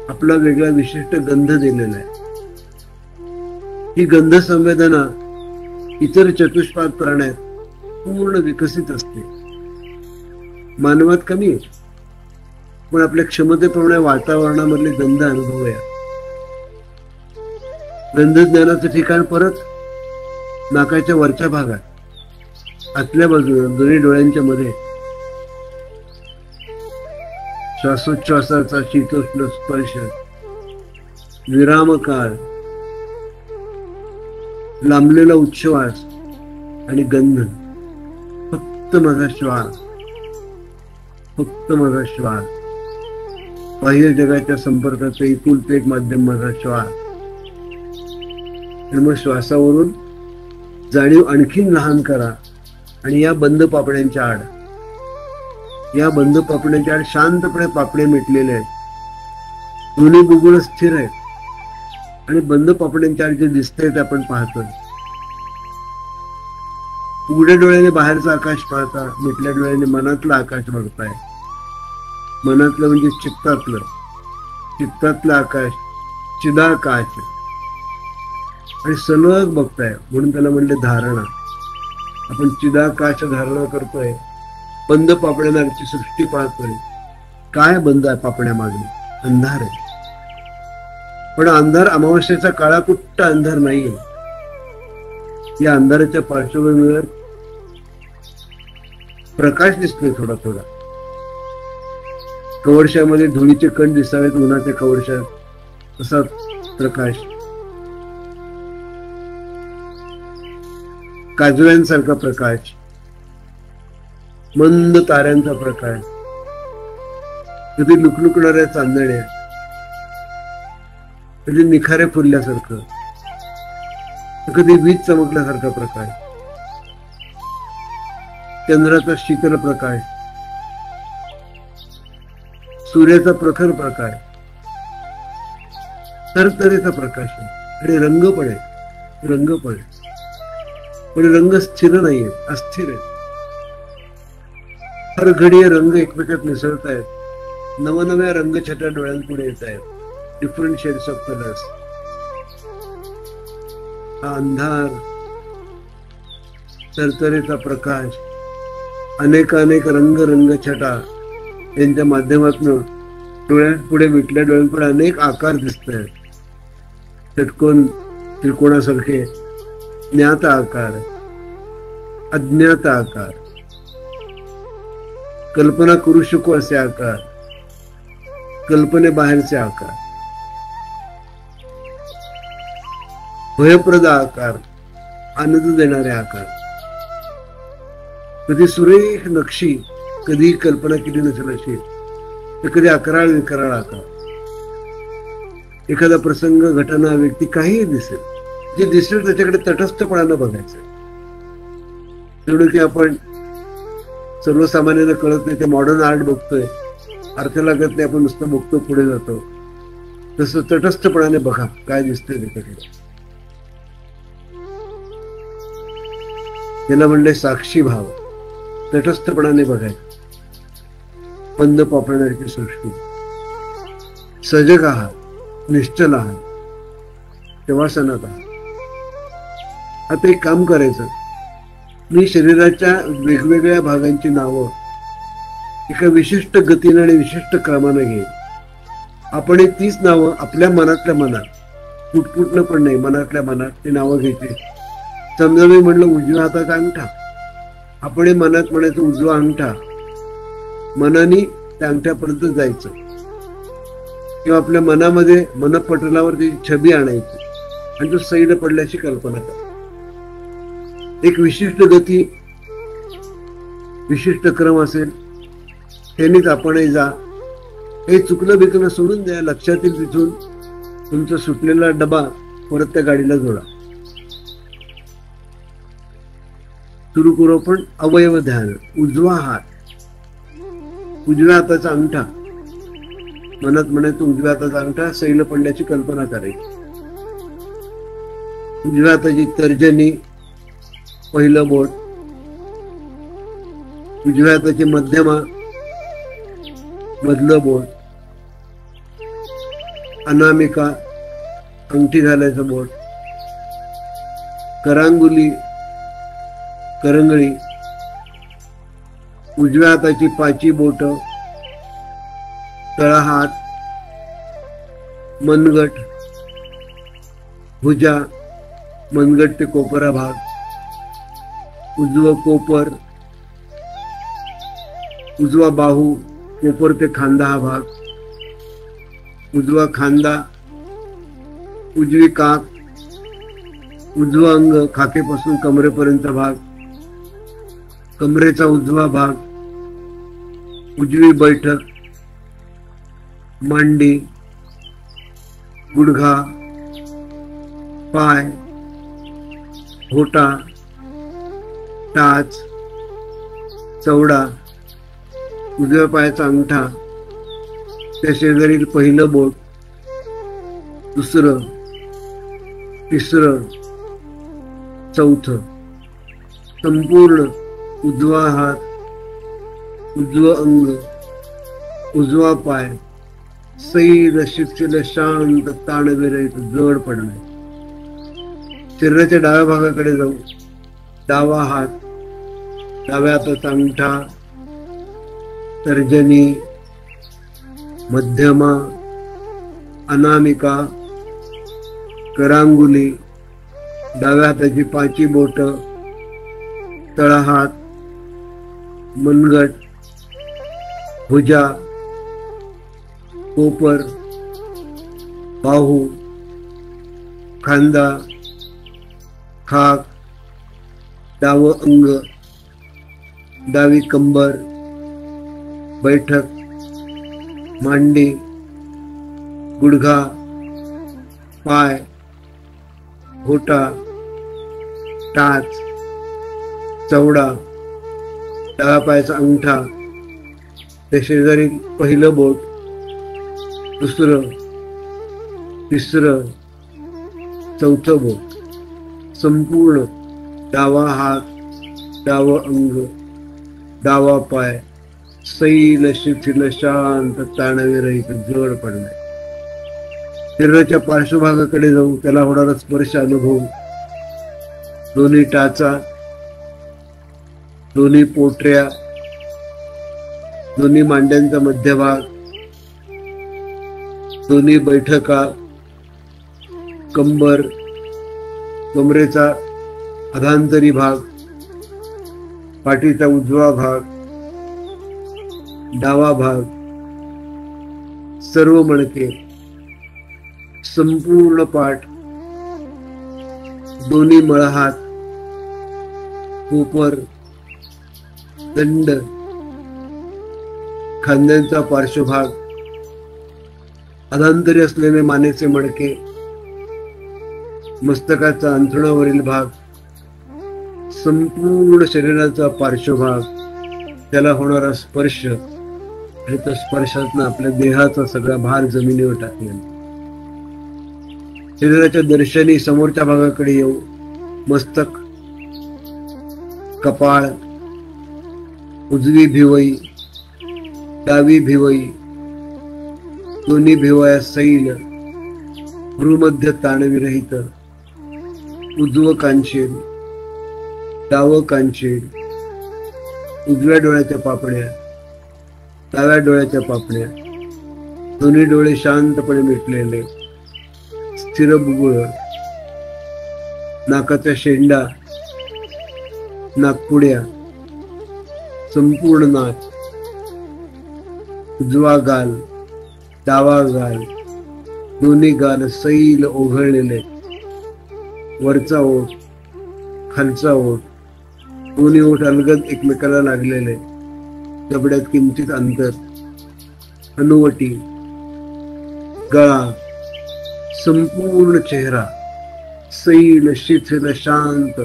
आपला वेगळा विशिष्ट गंध दिलेला आहे. ही गंध संवेदना इतर चतुष्पाद प्राण्यात पूर्ण विकसित असते. मानवात कमी आहे, पण आपल्या क्षमतेप्रमाणे वातावरणामधले गंध अनुभवूया. गंध ज्ञानाचं ठिकाण परत नाकाच्या वरच्या भागात, आतल्या बाजूला, दोन्ही डोळ्यांच्या मध्ये. श्वासोच्छ्वासाचा शीतोष्ण स्पर्श, विराम काळ, लांबलेला उच्छ्वास आणि गंध. फक्त माझा श्वास, फक्त माझा श्वास. बाह्य जगाच्या संपर्काचं एकुलते एक माध्यम माझा श्वास. आणि मग श्वासावरून जाणीव आणखीन लहान करा. आणि या बंद पापण्यांच्या आड, या बंद पापण्यांच्या आड शांतपणे पापणे मिटलेले आहेत. दोन्ही बुबुळ स्थिर आहेत. आणि बंद पापण्यांच्या आड जे दिसतंय ते आपण पाहतोय. उघड्या डोळ्याने बाहेरचं आकाश पाहता, मिटल्या डोळ्याने मनातलं आकाश बघताय. मनातलं म्हणजे चित्तातलं, चित्तातलं आकाश, चिदाकाश. आणि सलग बघताय, म्हणून त्याला म्हणले धारणा. आपण चिदाकाश धारणा करतोय, बंद पापण्याची सृष्टी पाहतोय. काय बंद आहे पापण्या मागणी? अंधार आहे. पण अंधार अमावस्येचा काळाकुट्ट अंधार नाहीये. या अंधाराच्या पार्श्वभूमीवर प्रकाश दिसतोय थोडा थोडा. कवडशामध्ये धुळीचे कण दिसावेत उन्हाच्या कवडशात, तसा प्रकाश. काजव्यांसारखा प्रकाश, मंद ताऱ्यांचा प्रकाश, कधी लुकलुकणाऱ्या चांदण्या, कधी निखारे फुलल्यासारखं, कधी वीज चमकल्यासारखा प्रकाश, चंद्राचा शीतल प्रकाश, सूर्याचा प्रखर प्रकाश, तरतरेचा प्रकाश आहे. आणि रंग पण आहे, रंग पण आहे. पण रंग स्थिर नाहीये, अस्थिर आहे. हर घडी रंग एकमेकात मिसळत आहेत, नवनव्या रंगछटा डोळ्यांपुढे येत आहेत. Different shades of colours. हा अंधार, तरतरेचा प्रकाश, अनेक रंग रंगछटा यांच्या माध्यमातून डोळ्यांपुढे, मिटल्या डोळ्यांपुढे अनेक आकार दिसत आहेत. षटकोन त्रिकोणासारखे, ज्ञात आकार, अज्ञात आकार, कल्पना करू शकू असे आकार, कल्पनेबाहेरचे आकार, भयप्रद आकार, आनंद देणारे आकार. कधी सुरेख नक्षी, कधी कल्पना केली नसेल अशी, तर कधी अकराळ विकराळ आकार. एखादा प्रसंग, घटना, व्यक्ती काहीही दिसेल, जे दिसेल त्याच्याकडे तटस्थपणानं बघायचं. तेवढं की आपण सर्वसामान्यांना कळत नाही ते मॉडर्न आर्ट बघतोय, अर्थ लागत नाही, आपण नुसतं बघतो, पुढे जातो. तसं तटस्थपणाने बघा काय दिसतंय त्याच्याकडे. त्याला म्हणले साक्षी भाव. तटस्थपणाने बघायचं. बंद पापणाची सृष्टी. सजग आहात, निश्चल आहात, तेव्हासनात आहात. आता एक काम करायचं, मी शरीराच्या वेगवेगळ्या भागांची नावं एका विशिष्ट गतीने आणि विशिष्ट क्रमाने घेईन. आपण तीच नावं आपल्या मनातल्या मनात, फुटफुटणं पण नाही, मनातल्या मनात ती नावं घ्यायची. समजा मी म्हणलं उजव्या हाताचा अंगठा, आपण मनात म्हणायचं उजवा अंगठा, मनाने त्या अंगठ्यापर्यंत जायचं. किंवा आपल्या मनामध्ये मनपटलावर ती छबी आणायची आणि तो सैल पडल्याची कल्पना करा. एक विशिष्ट गती, विशिष्ट क्रम असेल, त्यांनीच आपणही जा. हे चुकलं बिकलं सोडून द्या. लक्षात येईल तिथून तुमचा सुटलेला डबा परत त्या गाडीला जोडा. सुरू करू आपण अवयव ध्यान. उजवा हात, उजव्या हाताचा अंगठा, मनात म्हणायचं उजव्या हाताचा अंगठा, सैल पडल्याची कल्पना करायची. उजव्या हाताची तर्जनी, पहिलं बोट, उजव्या हाताची मध्यमा, मधलं बोट, अनामिका, अंगठी घालायचं बोट, करांगुली, करंगळी, उजव्या हाताची पाची बोट, तळहात, मनगट, भुजा, मनगट ते कोपरा भाग, उजवं कोपर, उजवा बाहू, कोपर ते खांदा हा भाग, उजवा खांदा, उजवी काक, उजवा अंग, खाकेपासून कमरेपर्यंत भाग, कमरेचा उजवा भाग, उजवी बैठक, मांडी, गुडघा, पाय, घोटा, टाच, चवडा, उजव्या पायाचा अंगठा, त्या शेजारील पहिलं बोट, दुसरं, तिसरं, चौथं. संपूर्ण उजवा हात, उजवं अंग, उजवा पाय, सैल शिथिल शांत, ताणविरहित जड पडणे. शरीराच्या डाव्या भागाकडे जाऊ. डावा हात, डाव्या हाताचा अंगठा, तर्जनी, मध्यमा, अनामिका, करांगुली, डाव्या हाताची पाची बोट, तळहात, मनगट, भुजा, कोपर, बाहू, खांदा, खाक, डावं अंग, डावी कंबर, बैठक, मांडी, गुडघा, पाय, घोटा, टाच, चवडा, डाव्या पायाचा अंगठा, त्या शेजारी पहिलं बोट, दुसरं, तिसरं, चौथं बोट, संपूर्ण डावा हात, डावं अंग, डावा पाय सैल शिथिल शांत ताणविरहित जड पडणे. शरीराच्या पार्श्वभागाकडे जाऊ, त्याला होणारा स्पर्श अनुभव. दोन्ही टाचा, दोन्ही पोटऱ्या, दोन्ही मांड्यांचा मध्यभाग, दोन्ही बैठका, कंबर, कमरेचा अधांतरी भाग, पाठीचा उजवा भाग, डावा भाग, सर्व मणके, संपूर्ण पाठ, दोन्ही मळहात, कोपर, दंड, खांद्यांचा पार्श्वभाग, अधांतरी असलेले मानेचे मणके, मस्तकाचा अंथरुणावरील भाग, संपूर्ण शरीराचा पार्श्वभाग, त्याला होणारा स्पर्श आणि त्या स्पर्शातनं आपल्या देहाचा सगळा भार जमिनीवर टाकलेला. शरीराच्या दर्शनी समोरच्या भागाकडे येऊ. मस्तक, कपाळ, उजवी भिवई, डावी भिवई, दोन्ही भिवया सैल, भ्रूमध्य ताणविरहित, उजवं कानशील, डावं कानशील, उजव्या डोळ्याच्या पापण्या, डाव्या डोळ्याच्या पापण्या, दोन्ही डोळे शांतपणे मिटलेले, स्थिर बुबुळ, नाकाचा शेंडा, नाकपुड्या, संपूर्ण नाक, उजवा गाल, डावा गाल, दोन्ही गाल सैल ओघळलेले, वरचा ओठ, खालचा ओठ, दोन्ही ओठ अलगद एकमेकाला लागलेले, जबड्यात किंचित अंतर, हनुवटी, गळा, संपूर्ण चेहरा सैल शिथिल शांत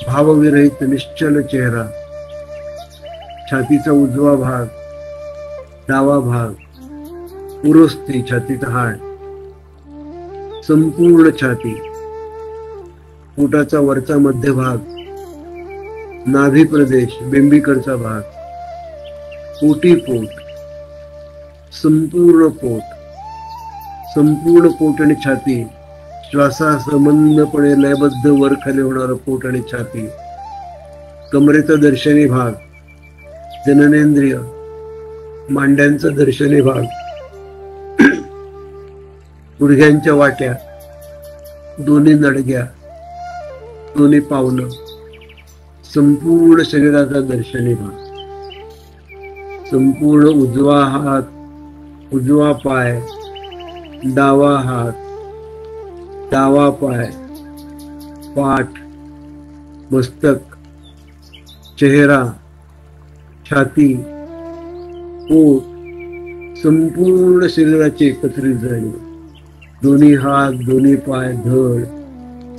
भावविरहित निश्चल चेहरा, छातीचा उजवा भाग, डावा भाग, उरुस्ती छातीचा हाड, संपूर्ण छाती, पोटाचा वरचा मध्य भाग, नाभी प्रदेश, बिंबीकडचा भाग, पोटी पोट, संपूर्ण पोट, संपूर्ण पोट आणि छाती, श्वासासंबंधपणे लयबद्ध वर खाली होणारं पोट आणि छाती, कमरेचा दर्शनी भाग, जननेंद्रिय, मांड्यांचा दर्शनी भाग, गुडघ्यांच्या वाट्या, दोन्ही नडग्या, दोन्ही पावलं, संपूर्ण शरीराचा दर्शनी भाग, संपूर्ण उजवा हात, उजवा पाय, डावा हात, डावा पाय, पाठ, मस्तक, चेहरा, छाती, पोट, संपूर्ण शरीराची एकत्रित जाणीव, दोन्ही हात, दोन्ही पाय, धड,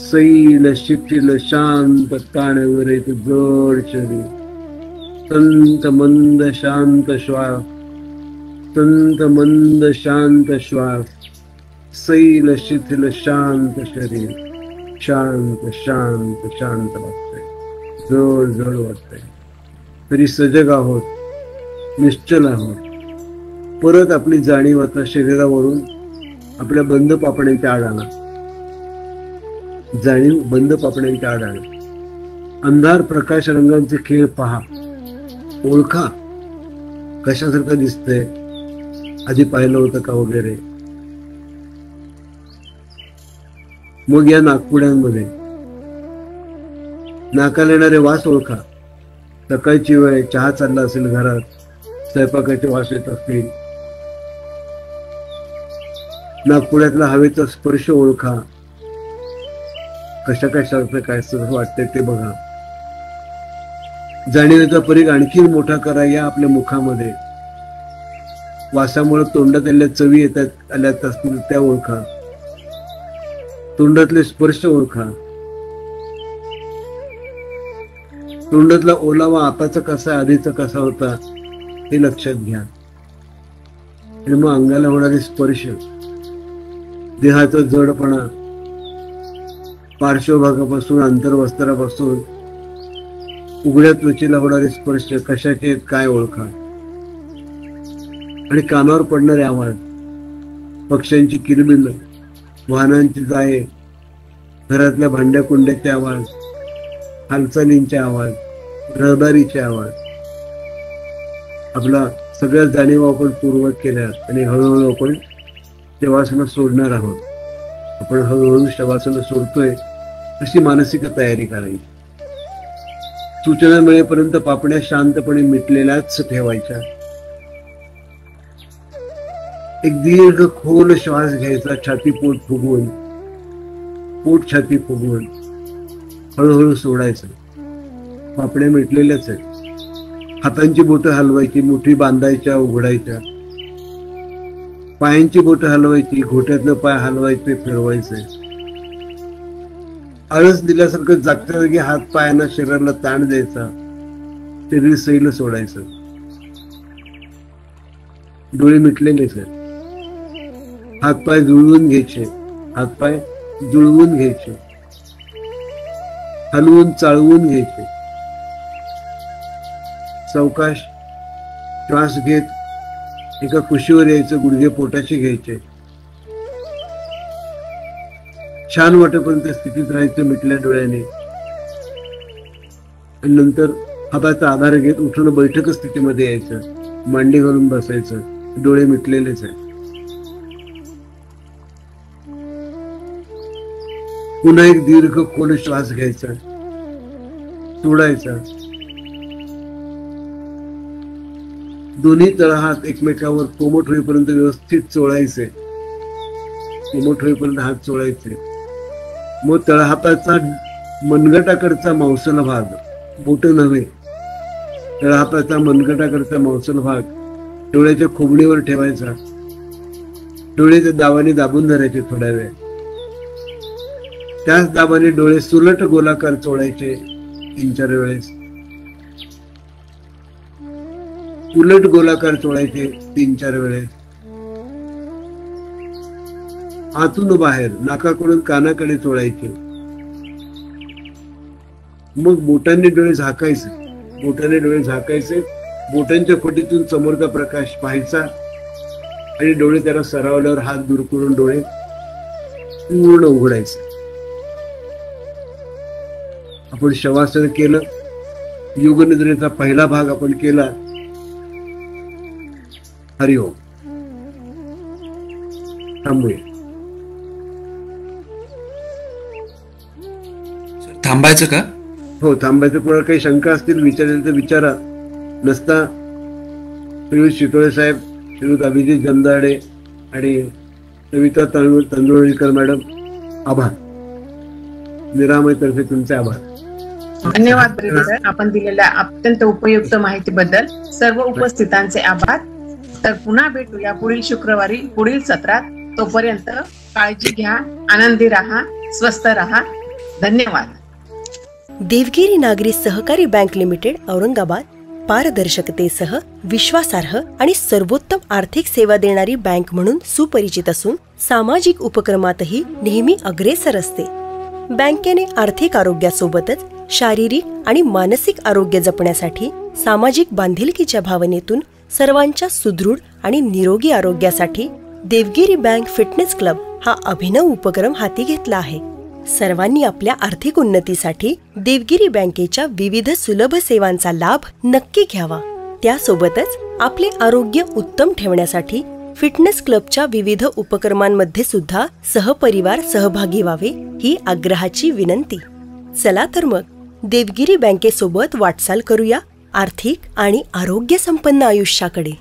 सैल शिथिल शांत ताणविरहित जड शरीर, संत मंद शांत श्वास, संत मंद शांत श्वास, सैल शिथिल शांत शरीर, शांत शांत शांत वाटतंय, जड जड वाटतंय, तरी सजग आहोत, निश्चल आहोत. परत आपली जाणीव आता शरीरावरून आपल्या बंद पापण्यांच्या आड आणा. जाणीव बंद पापण्यांच्या आड आणा. अंधार प्रकाश रंगांचे खेळ पहा, ओळखा कशासारखं दिसतंय, आधी पाहिलं होतं का वगैरे. मग या नाकपुड्यांमध्ये नाकाला येणारे वास ओळखा. सकाळची वेळ, चहा चालला असेल घरात, स्वयंपाकाचे वास येत असतील. नागपुड्यातला हवेचा स्पर्श ओळखा. कशा कशाचं काय वाटतंय ते बघा. जाणीवेचा परीघ आणखी मोठा करा या आपल्या मुखामध्ये. वासामुळे तोंडात आलेल्या चवी येतात आल्यात असतील त्या ओळखा. तोंडातले स्पर्श ओळखा. तोंडातला ओलावा आताचा कसा आधीचा कसा होता हे लक्षात घ्या. आणि मग अंगाला होणारे स्पर्श, देहाचा जडपणा, पार्श्वभागापासून अंतर्वस्त्रापासून उघड्या त्वचेला होणारे स्पर्श कशाचे आहेत काय ओळखा. आणि कानावर पडणारे आवाज, पक्ष्यांची किलबिल, वाहनांची जाळे, घरातल्या भांड्या कुंड्याचे आवाज, हालचालींचे आवाज, रहदारीचे आवाज, आपला सगळ्या जाणीवा आपण पूर्वक केल्या आणि हळूहळू आपण शवासनं सोडणार आहोत. आपण हळूहळू शवासनं सोडतोय अशी मानसिक तयारी करायची. सूचना मिळेपर्यंत पापण्या शांतपणे मिटलेल्याच ठेवायच्या. एक दीर्घ खोल श्वास घ्यायचा, छाती पोट फुगवून, पोट छाती फुगवून हळूहळू सोडायचं. पापण्या मिटलेल्याच आहेत. हातांची बोटं हलवायची, मुठी बांधायच्या, उघडायच्या. पायांची बोटं हलवायची, घोट्यातलं पाय हलवायचे, फिरवायचे. आळस दिल्यासारखं जागच्या जागी हात पायांना शरीराला ताण द्यायचा, शरीर सैल सोडायचं. डोळे मिटलेलेच आहेत. हातपाय जुळवून घ्यायचे, हातपाय जुळवून घ्यायचे, हलवून चाळवून घ्यायचे. सावकाश श्वास घेत एका कुशीवर यायचं, गुडघे पोटाशी घ्यायचे. छान वाटेपर्यंत स्थितीत राहायचं मिटल्या डोळ्याने. आणि नंतर हाताचा आधार घेत उठून बैठक स्थितीमध्ये यायचं, मांडी घालून बसायचं. डोळे मिटलेलेच आहे. पुन्हा एक दीर्घ खोल श्वास घ्यायचा, सोडायचा. दोन्ही तळहात एकमेकावर कोमट होईपर्यंत व्यवस्थित चोळायचे, कोमट होईपर्यंत हात चोळायचे. मग तळहाताचा मनगटाकडचा मांसल भाग, बोट नव्हे, तळहाताचा मनगटाकडचा मांसल भाग डोळ्याच्या खोबणीवर ठेवायचा. डोळे दाबाने दाबून धरायचे थोड्या वेळ. त्याच दाबाने डोळे सुलट गोलाकार चोळायचे 3-4 वेळेस. उलट गोलाकार चोळायचे 3-4 वेळेस. आतून बाहेर नाकाकडून कानाकडे चोळायचे. मग बोटांनी डोळे झाकायचे, बोटाने डोळे झाकायचे. बोटांच्या फटीतून समोरचा प्रकाश पाहायचा आणि डोळे त्याला सरावल्यावर हात दूर करून डोळे पूर्ण उघडायचे. आपण शवासन केलं. योगनिद्रेचा पहिला भाग आपण केला. हरिओम. थांबूया. थांबायचं का? हो, थांबायचं. कोणाला काही शंका असतील विचारायला तर विचारा. नसता श्रीयुत शितोळे साहेब, श्रीयुत अभिजित जमदाडे आणि सविता तंदुळकर मॅडम, आभार. निरामयतर्फे तुमचे आभार. धन्यवाद ब्रिगे सर. आपण दिलेल्या अत्यंत उपयुक्त माहितीबद्दल सर्व उपस्थितांचे आभार. तर पुन्हा भेटूया पुढील शुक्रवारी पुढील सत्रात. तोपर्यंत काळजी घ्या, आनंदी राहा, स्वस्थ राहा. धन्यवाद. देवगिरी नागरी सहकारी बँक लिमिटेड औरंगाबाद पारदर्शकतेसह विश्वासार्ह आणि सर्वोत्तम आर्थिक सेवा देणारी बँक म्हणून सुपरिचित असून सामाजिक उपक्रमातही नेहमी अग्रेसर असते. बँकेने आर्थिक आरोग्यासोबतच शारीरिक आणि मानसिक आरोग्य जपण्यासाठी सामाजिक बांधिलकीच्या भावनेतून सर्वांच्या सुदृढ आणि निरोगी आरोग्यासाठी देवगिरी बँक फिटनेस क्लब हा अभिनव उपक्रम हाती घेतला आहे. सर्वांनी आपल्या आर्थिक उन्नतीसाठी देवगिरी बँकेच्या विविध सुलभ सेवांचा लाभ नक्की घ्यावा. त्यासोबतच आपले आरोग्य उत्तम ठेवण्यासाठी फिटनेस क्लबच्या विविध उपक्रमांमध्ये सुद्धा सहपरिवार सहभागी व्हावे ही आग्रहाची विनंती. चला तर मग देवगिरी बँकेसोबत वाटचाल करूया आर्थिक आणि आरोग्य संपन्न आयुष्याकडे.